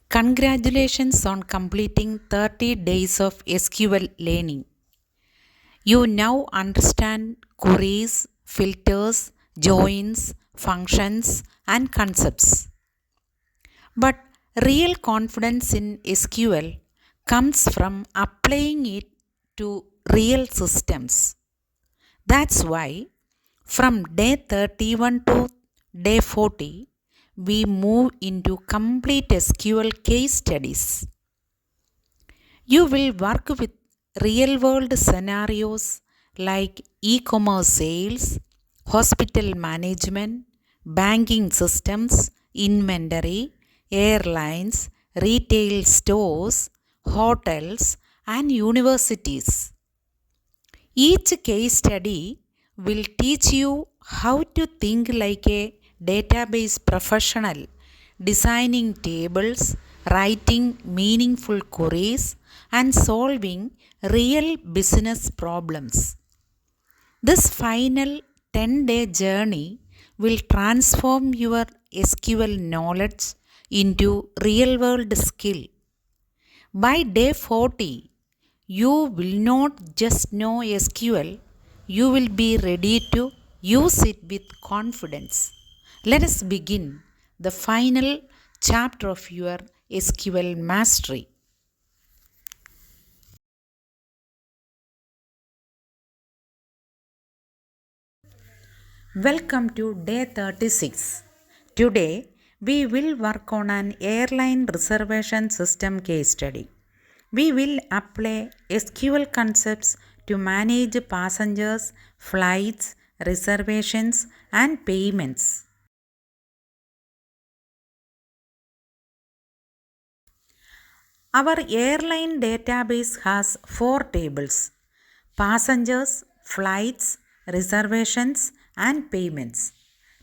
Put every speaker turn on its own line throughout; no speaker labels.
Congratulations on completing 30 days of SQL learning. You now understand queries, filters, joins, functions, and concepts. But real confidence in SQL comes from applying it to real systems. That's why from day 31 to day 40, we move into complete SQL case studies. You will work with real world scenarios like e commerce sales, hospital management, banking systems, inventory, airlines, retail stores, hotels, and universities. Each case study will teach you how to think like a database professional, designing tables, writing meaningful queries, and solving real business problems. This final 10-day journey will transform your SQL knowledge into real world skill. By day 40, you will not just know SQL, you will be ready to use it with confidence. Let us begin the final chapter of your SQL mastery. Welcome to day 36. Today, we will work on an airline reservation system case study. We will apply SQL concepts to manage passengers, flights, reservations, and payments. Our airline database has 4 tables: passengers, flights, reservations, and payments.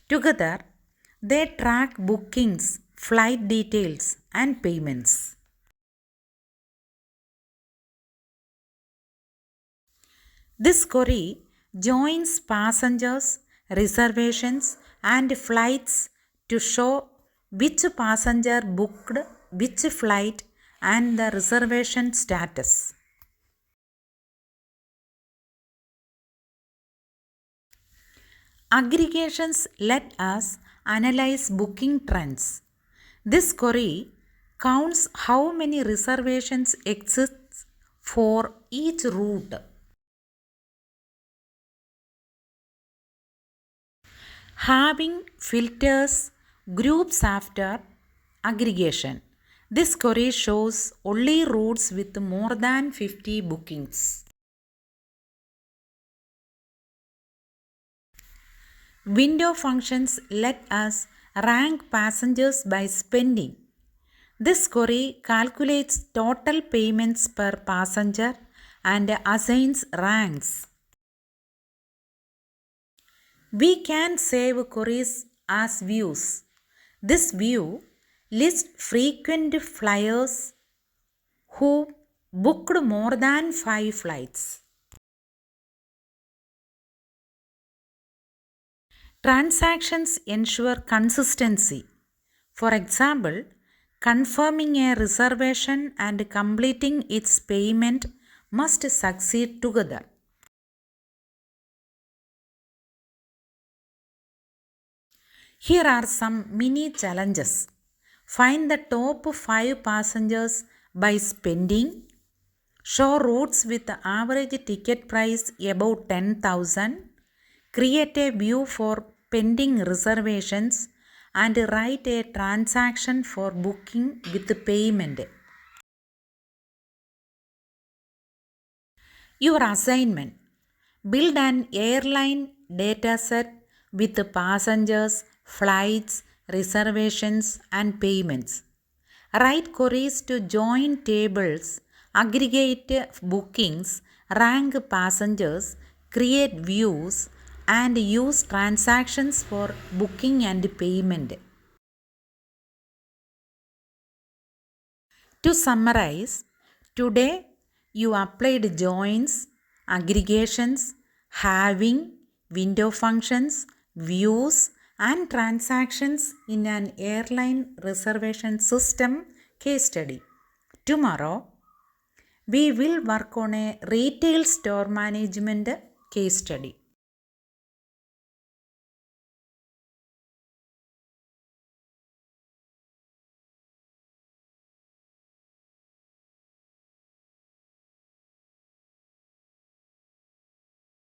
Together, they track bookings, flight details, and payments. This query joins passengers, reservations, and flights to show which passenger booked which flight and the reservation status. Aggregations let us analyze booking trends. This query counts how many reservations exist for each route. Having filters groups after aggregation. This query shows only routes with more than 50 bookings. Window functions let us rank passengers by spending. This query calculates total payments per passenger and assigns ranks. We can save queries as views. This view lists frequent flyers who booked more than 5 flights. Transactions ensure consistency. For example, confirming a reservation and completing its payment must succeed together. Here are some mini challenges. Find the top 5 passengers by spending. Show routes with average ticket price above 10,000. Create a view for pending reservations and write a transaction for booking with payment. Your assignment: build an airline dataset with passengers, flights, reservations, and payments. Write queries to join tables, aggregate bookings, rank passengers, create views, and use transactions for booking and payment. To summarize, today you applied joins, aggregations, having, window functions, views, and transactions in an airline reservation system case study. Tomorrow, we will work on a retail store management case study.